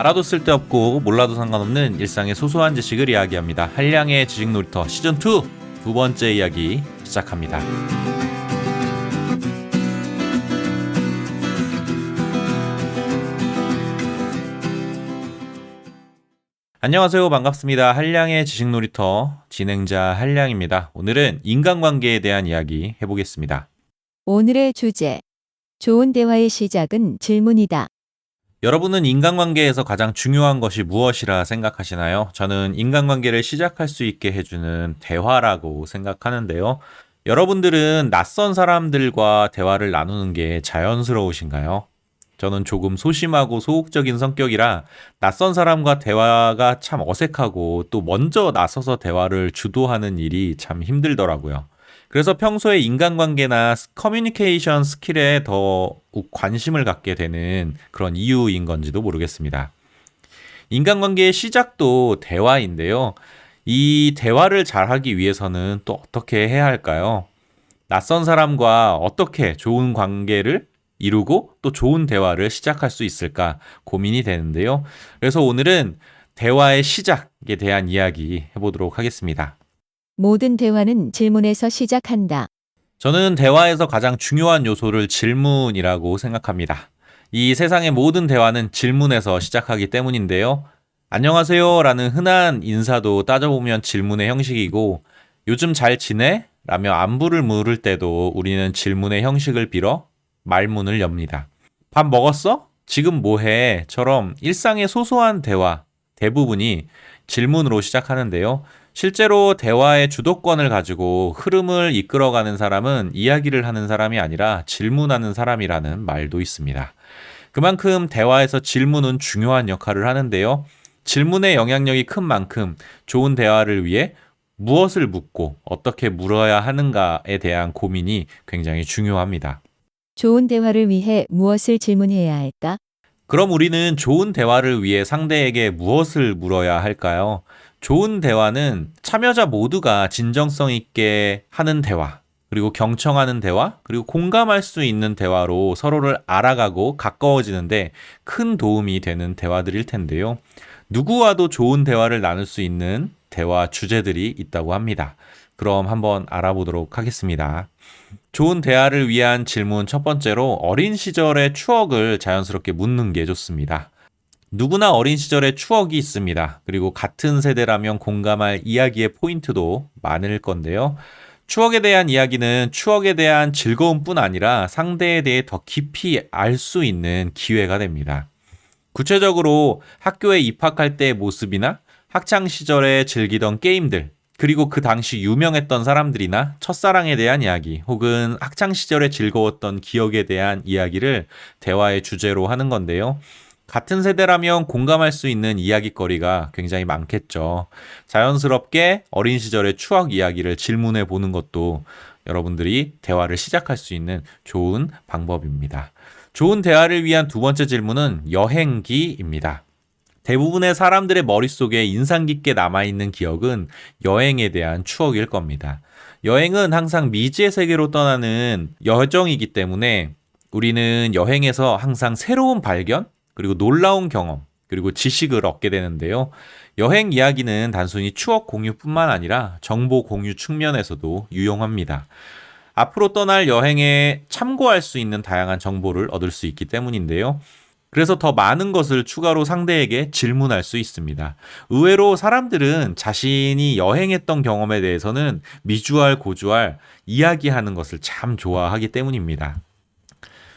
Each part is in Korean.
알아도 쓸데없고 몰라도 상관없는 일상의 소소한 지식을 이야기합니다. 한량의 지식놀이터 시즌2 두 번째 이야기 시작합니다. 안녕하세요. 반갑습니다. 한량의 지식놀이터 진행자 한량입니다. 오늘은 인간관계에 대한 이야기 해보겠습니다. 오늘의 주제. 좋은 대화의 시작은 질문이다. 여러분은 인간관계에서 가장 중요한 것이 무엇이라 생각하시나요? 저는 인간관계를 시작할 수 있게 해주는 대화라고 생각하는데요. 여러분들은 낯선 사람들과 대화를 나누는 게 자연스러우신가요? 저는 조금 소심하고 소극적인 성격이라 낯선 사람과 대화가 참 어색하고 또 먼저 나서서 대화를 주도하는 일이 참 힘들더라고요. 그래서 평소에 인간관계나 커뮤니케이션 스킬에 더 관심을 갖게 되는 그런 이유인 건지도 모르겠습니다. 인간관계의 시작도 대화인데요. 이 대화를 잘하기 위해서는 또 어떻게 해야 할까요? 낯선 사람과 어떻게 좋은 관계를 이루고 또 좋은 대화를 시작할 수 있을까 고민이 되는데요. 그래서 오늘은 대화의 시작에 대한 이야기 해보도록 하겠습니다. 모든 대화는 질문에서 시작한다. 저는 대화에서 가장 중요한 요소를 질문이라고 생각합니다. 이 세상의 모든 대화는 질문에서 시작하기 때문인데요. 안녕하세요 라는 흔한 인사도 따져보면 질문의 형식이고 요즘 잘 지내? 라며 안부를 물을 때도 우리는 질문의 형식을 빌어 말문을 엽니다. 밥 먹었어? 지금 뭐해? 처럼 일상의 소소한 대화 대부분이 질문으로 시작하는데요. 실제로 대화의 주도권을 가지고 흐름을 이끌어가는 사람은 이야기를 하는 사람이 아니라 질문하는 사람이라는 말도 있습니다. 그만큼 대화에서 질문은 중요한 역할을 하는데요. 질문의 영향력이 큰 만큼 좋은 대화를 위해 무엇을 묻고 어떻게 물어야 하는가에 대한 고민이 굉장히 중요합니다. 좋은 대화를 위해 무엇을 질문해야 할까? 그럼 우리는 좋은 대화를 위해 상대에게 무엇을 물어야 할까요? 좋은 대화는 참여자 모두가 진정성 있게 하는 대화, 그리고 경청하는 대화, 그리고 공감할 수 있는 대화로 서로를 알아가고 가까워지는데 큰 도움이 되는 대화들일 텐데요. 누구와도 좋은 대화를 나눌 수 있는 대화 주제들이 있다고 합니다. 그럼 한번 알아보도록 하겠습니다. 좋은 대화를 위한 질문 첫 번째로 어린 시절의 추억을 자연스럽게 묻는 게 좋습니다. 누구나 어린 시절의 추억이 있습니다. 그리고 같은 세대라면 공감할 이야기의 포인트도 많을 건데요. 추억에 대한 이야기는 추억에 대한 즐거움뿐 아니라 상대에 대해 더 깊이 알 수 있는 기회가 됩니다. 구체적으로 학교에 입학할 때의 모습이나 학창 시절에 즐기던 게임들, 그리고 그 당시 유명했던 사람들이나 첫사랑에 대한 이야기 혹은 학창시절에 즐거웠던 기억에 대한 이야기를 대화의 주제로 하는 건데요. 같은 세대라면 공감할 수 있는 이야기거리가 굉장히 많겠죠. 자연스럽게 어린 시절의 추억 이야기를 질문해 보는 것도 여러분들이 대화를 시작할 수 있는 좋은 방법입니다. 좋은 대화를 위한 두 번째 질문은 여행기입니다. 대부분의 사람들의 머릿속에 인상 깊게 남아있는 기억은 여행에 대한 추억일 겁니다. 여행은 항상 미지의 세계로 떠나는 여정이기 때문에 우리는 여행에서 항상 새로운 발견, 그리고 놀라운 경험, 그리고 지식을 얻게 되는데요. 여행 이야기는 단순히 추억 공유뿐만 아니라 정보 공유 측면에서도 유용합니다. 앞으로 떠날 여행에 참고할 수 있는 다양한 정보를 얻을 수 있기 때문인데요. 그래서 더 많은 것을 추가로 상대에게 질문할 수 있습니다. 의외로 사람들은 자신이 여행했던 경험에 대해서는 미주알 고주알 이야기하는 것을 참 좋아하기 때문입니다.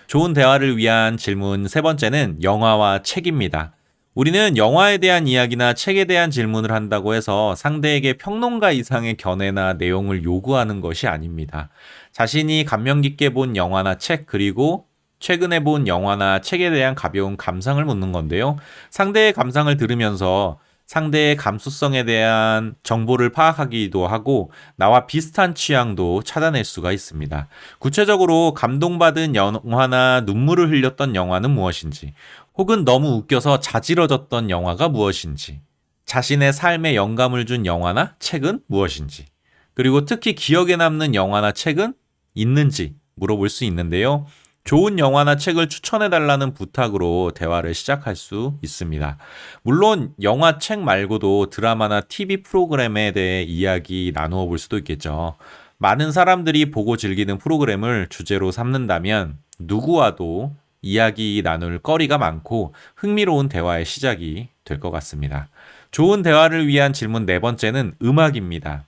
좋은 대화를 위한 질문 세 번째는 영화와 책입니다. 우리는 영화에 대한 이야기나 책에 대한 질문을 한다고 해서 상대에게 평론가 이상의 견해나 내용을 요구하는 것이 아닙니다. 자신이 감명 깊게 본 영화나 책, 그리고 최근에 본 영화나 책에 대한 가벼운 감상을 묻는 건데요. 상대의 감상을 들으면서 상대의 감수성에 대한 정보를 파악하기도 하고 나와 비슷한 취향도 찾아낼 수가 있습니다. 구체적으로 감동받은 영화나 눈물을 흘렸던 영화는 무엇인지, 혹은 너무 웃겨서 자지러졌던 영화가 무엇인지, 자신의 삶에 영감을 준 영화나 책은 무엇인지, 그리고 특히 기억에 남는 영화나 책은 있는지 물어볼 수 있는데요. 좋은 영화나 책을 추천해달라는 부탁으로 대화를 시작할 수 있습니다. 물론 영화, 책 말고도 드라마나 TV 프로그램에 대해 이야기 나누어 볼 수도 있겠죠. 많은 사람들이 보고 즐기는 프로그램을 주제로 삼는다면 누구와도 이야기 나눌 거리가 많고 흥미로운 대화의 시작이 될 것 같습니다. 좋은 대화를 위한 질문 네 번째는 음악입니다.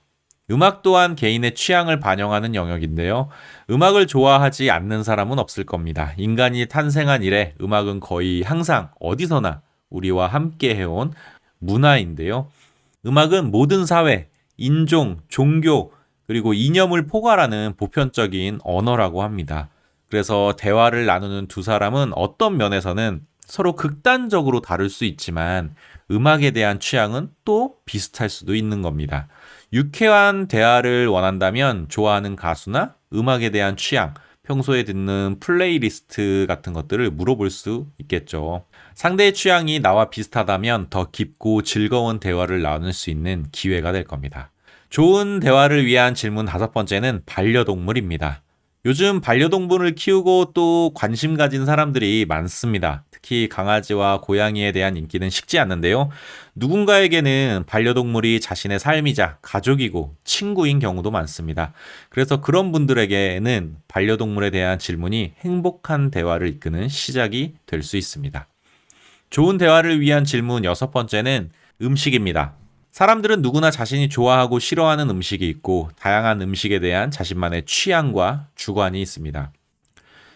음악 또한 개인의 취향을 반영하는 영역인데요. 음악을 좋아하지 않는 사람은 없을 겁니다. 인간이 탄생한 이래 음악은 거의 항상 어디서나 우리와 함께 해온 문화인데요. 음악은 모든 사회, 인종, 종교, 그리고 이념을 포괄하는 보편적인 언어라고 합니다. 그래서 대화를 나누는 두 사람은 어떤 면에서는 서로 극단적으로 다를 수 있지만 음악에 대한 취향은 또 비슷할 수도 있는 겁니다. 유쾌한 대화를 원한다면 좋아하는 가수나 음악에 대한 취향, 평소에 듣는 플레이리스트 같은 것들을 물어볼 수 있겠죠. 상대의 취향이 나와 비슷하다면 더 깊고 즐거운 대화를 나눌 수 있는 기회가 될 겁니다. 좋은 대화를 위한 질문 다섯 번째는 반려동물입니다. 요즘 반려동물을 키우고 또 관심 가진 사람들이 많습니다. 특히 강아지와 고양이에 대한 인기는 식지 않는데요. 누군가에게는 반려동물이 자신의 삶이자 가족이고 친구인 경우도 많습니다. 그래서 그런 분들에게는 반려동물에 대한 질문이 행복한 대화를 이끄는 시작이 될 수 있습니다. 좋은 대화를 위한 질문 여섯 번째는 음식입니다. 사람들은 누구나 자신이 좋아하고 싫어하는 음식이 있고 다양한 음식에 대한 자신만의 취향과 주관이 있습니다.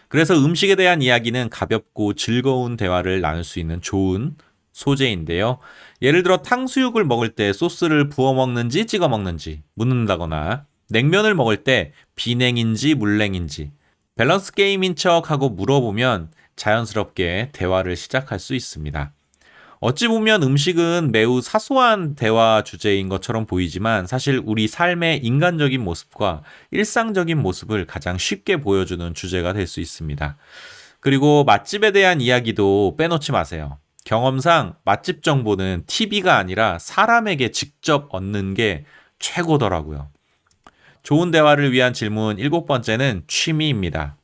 그래서 음식에 대한 이야기는 가볍고 즐거운 대화를 나눌 수 있는 좋은 소재인데요. 예를 들어 탕수육을 먹을 때 소스를 부어 먹는지 찍어 먹는지 묻는다거나 냉면을 먹을 때 비냉인지 물냉인지 밸런스 게임인 척하고 물어보면 자연스럽게 대화를 시작할 수 있습니다. 어찌 보면 음식은 매우 사소한 대화 주제인 것처럼 보이지만 사실 우리 삶의 인간적인 모습과 일상적인 모습을 가장 쉽게 보여주는 주제가 될 수 있습니다. 그리고 맛집에 대한 이야기도 빼놓지 마세요. 경험상 맛집 정보는 TV가 아니라 사람에게 직접 얻는 게 최고더라고요. 좋은 대화를 위한 질문 일곱 번째는 취미입니다.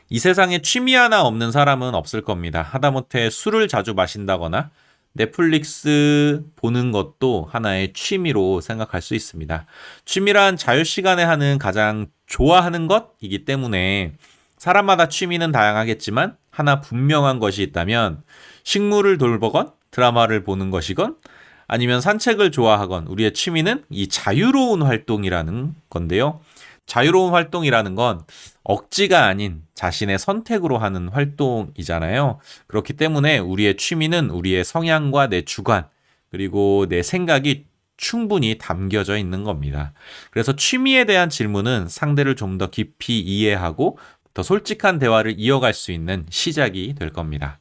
이 세상에 취미 하나 없는 사람은 없을 겁니다. 하다못해 술을 자주 마신다거나 넷플릭스 보는 것도 하나의 취미로 생각할 수 있습니다. 취미란 자유시간에 하는 가장 좋아하는 것이기 때문에 사람마다 취미는 다양하겠지만 하나 분명한 것이 있다면 식물을 돌보건 드라마를 보는 것이건 아니면 산책을 좋아하건 우리의 취미는 이 자유로운 활동이라는 건데요. 자유로운 활동이라는 건 억지가 아닌 자신의 선택으로 하는 활동이잖아요. 그렇기 때문에 우리의 취미는 우리의 성향과 내 주관, 그리고 내 생각이 충분히 담겨져 있는 겁니다. 그래서 취미에 대한 질문은 상대를 좀 더 깊이 이해하고 더 솔직한 대화를 이어갈 수 있는 시작이 될 겁니다.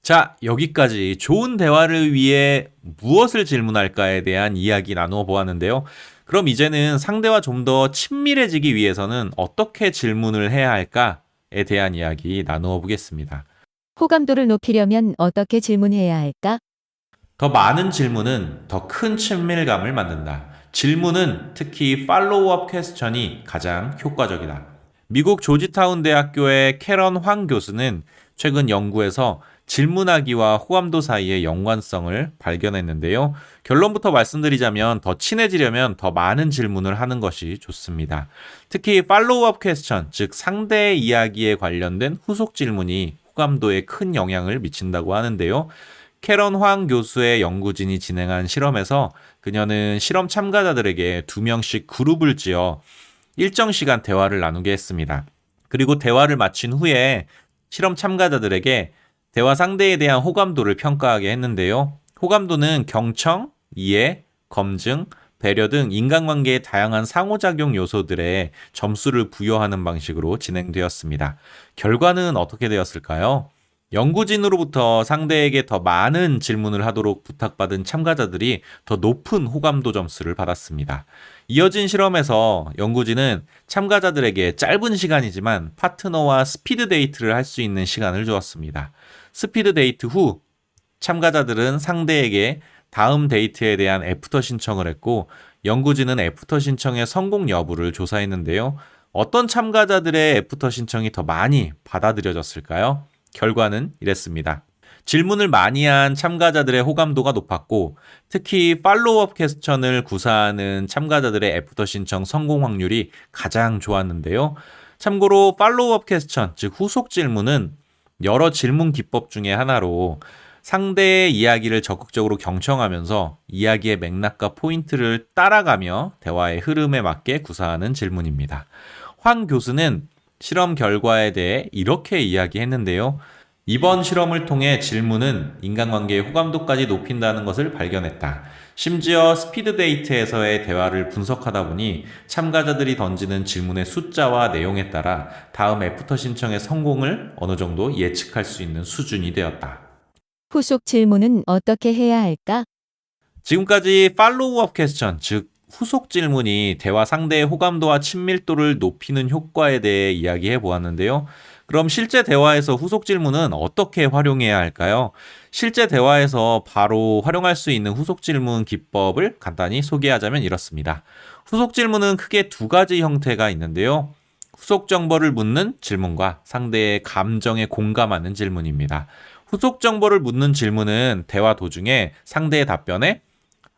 자, 여기까지 좋은 대화를 위해 무엇을 질문할까에 대한 이야기 나누어 보았는데요. 그럼 이제는 상대와 좀 더 친밀해지기 위해서는 어떻게 질문을 해야 할까에 대한 이야기 나누어 보겠습니다. 호감도를 높이려면 어떻게 질문해야 할까? 더 많은 질문은 더 큰 친밀감을 만든다. 질문은 특히 팔로우업 퀘스천이 가장 효과적이다. 미국 조지타운 대학교의 캐런 황 교수는 최근 연구에서 질문하기와 호감도 사이의 연관성을 발견했는데요. 결론부터 말씀드리자면 더 친해지려면 더 많은 질문을 하는 것이 좋습니다. 특히 팔로우업 퀘스천, 즉 상대의 이야기에 관련된 후속 질문이 호감도에 큰 영향을 미친다고 하는데요. 캐런 황 교수의 연구진이 진행한 실험에서 그녀는 실험 참가자들에게 2명씩 그룹을 지어 일정 시간 대화를 나누게 했습니다. 그리고 대화를 마친 후에 실험 참가자들에게 대화 상대에 대한 호감도를 평가하게 했는데요. 호감도는 경청, 이해, 검증, 배려 등 인간관계의 다양한 상호작용 요소들에 점수를 부여하는 방식으로 진행되었습니다. 결과는 어떻게 되었을까요? 연구진으로부터 상대에게 더 많은 질문을 하도록 부탁받은 참가자들이 더 높은 호감도 점수를 받았습니다. 이어진 실험에서 연구진은 참가자들에게 짧은 시간이지만 파트너와 스피드 데이트를 할 수 있는 시간을 주었습니다. 스피드 데이트 후 참가자들은 상대에게 다음 데이트에 대한 애프터 신청을 했고 연구진은 애프터 신청의 성공 여부를 조사했는데요. 어떤 참가자들의 애프터 신청이 더 많이 받아들여졌을까요? 결과는 이랬습니다. 질문을 많이 한 참가자들의 호감도가 높았고, 특히 팔로우업 퀘스천을 구사하는 참가자들의 애프터 신청 성공 확률이 가장 좋았는데요. 참고로 팔로우업 퀘스천, 즉 후속 질문은 여러 질문 기법 중에 하나로 상대의 이야기를 적극적으로 경청하면서 이야기의 맥락과 포인트를 따라가며 대화의 흐름에 맞게 구사하는 질문입니다. 황 교수는 실험 결과에 대해 이렇게 이야기했는데요. 이번 실험을 통해 질문은 인간관계의 호감도까지 높인다는 것을 발견했다. 심지어 스피드 데이트에서의 대화를 분석하다 보니 참가자들이 던지는 질문의 숫자와 내용에 따라 다음 애프터 신청의 성공을 어느 정도 예측할 수 있는 수준이 되었다. 후속 질문은 어떻게 해야 할까? 지금까지 팔로우업 퀘스천, 즉 후속 질문이 대화 상대의 호감도와 친밀도를 높이는 효과에 대해 이야기해 보았는데요. 그럼 실제 대화에서 후속 질문은 어떻게 활용해야 할까요? 실제 대화에서 바로 활용할 수 있는 후속 질문 기법을 간단히 소개하자면 이렇습니다. 후속 질문은 크게 두 가지 형태가 있는데요. 후속 정보를 묻는 질문과 상대의 감정에 공감하는 질문입니다. 후속 정보를 묻는 질문은 대화 도중에 상대의 답변에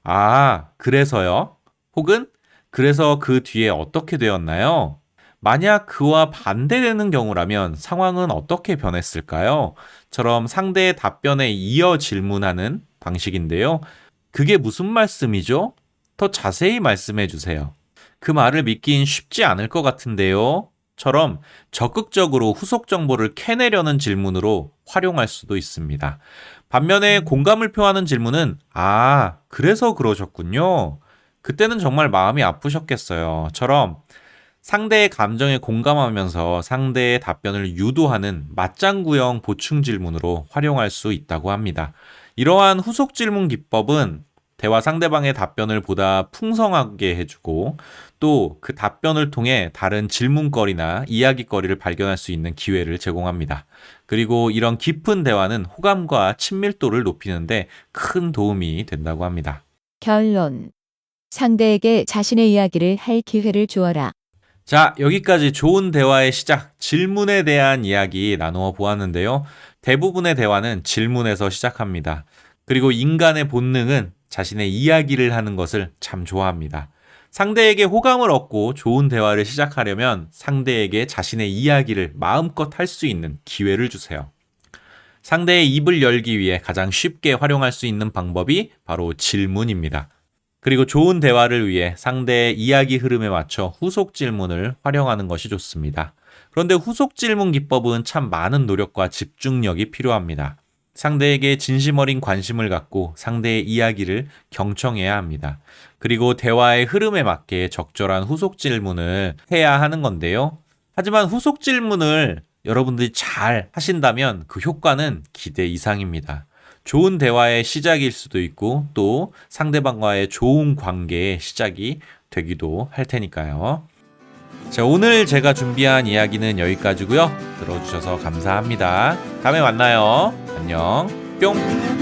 아, 그래서요? 혹은 그래서 그 뒤에 어떻게 되었나요? 만약 그와 반대되는 경우라면 상황은 어떻게 변했을까요? 처럼 상대의 답변에 이어 질문하는 방식인데요. 그게 무슨 말씀이죠? 더 자세히 말씀해 주세요. 그 말을 믿긴 쉽지 않을 것 같은데요. 처럼 적극적으로 후속 정보를 캐내려는 질문으로 활용할 수도 있습니다. 반면에 공감을 표하는 질문은 아, 그래서 그러셨군요. 그때는 정말 마음이 아프셨겠어요. 처럼 상대의 감정에 공감하면서 상대의 답변을 유도하는 맞장구형 보충 질문으로 활용할 수 있다고 합니다. 이러한 후속 질문 기법은 대화 상대방의 답변을 보다 풍성하게 해주고 또 그 답변을 통해 다른 질문거리나 이야기거리를 발견할 수 있는 기회를 제공합니다. 그리고 이런 깊은 대화는 호감과 친밀도를 높이는데 큰 도움이 된다고 합니다. 결론. 상대에게 자신의 이야기를 할 기회를 주어라. 자, 여기까지 좋은 대화의 시작, 질문에 대한 이야기 나누어 보았는데요. 대부분의 대화는 질문에서 시작합니다. 그리고 인간의 본능은 자신의 이야기를 하는 것을 참 좋아합니다. 상대에게 호감을 얻고 좋은 대화를 시작하려면 상대에게 자신의 이야기를 마음껏 할 수 있는 기회를 주세요. 상대의 입을 열기 위해 가장 쉽게 활용할 수 있는 방법이 바로 질문입니다. 그리고 좋은 대화를 위해 상대의 이야기 흐름에 맞춰 후속 질문을 활용하는 것이 좋습니다. 그런데 후속 질문 기법은 참 많은 노력과 집중력이 필요합니다. 상대에게 진심 어린 관심을 갖고 상대의 이야기를 경청해야 합니다. 그리고 대화의 흐름에 맞게 적절한 후속 질문을 해야 하는 건데요. 하지만 후속 질문을 여러분들이 잘 하신다면 그 효과는 기대 이상입니다. 좋은 대화의 시작일 수도 있고 또 상대방과의 좋은 관계의 시작이 되기도 할 테니까요. 자, 오늘 제가 준비한 이야기는 여기까지고요. 들어주셔서 감사합니다. 다음에 만나요. 안녕. 뿅.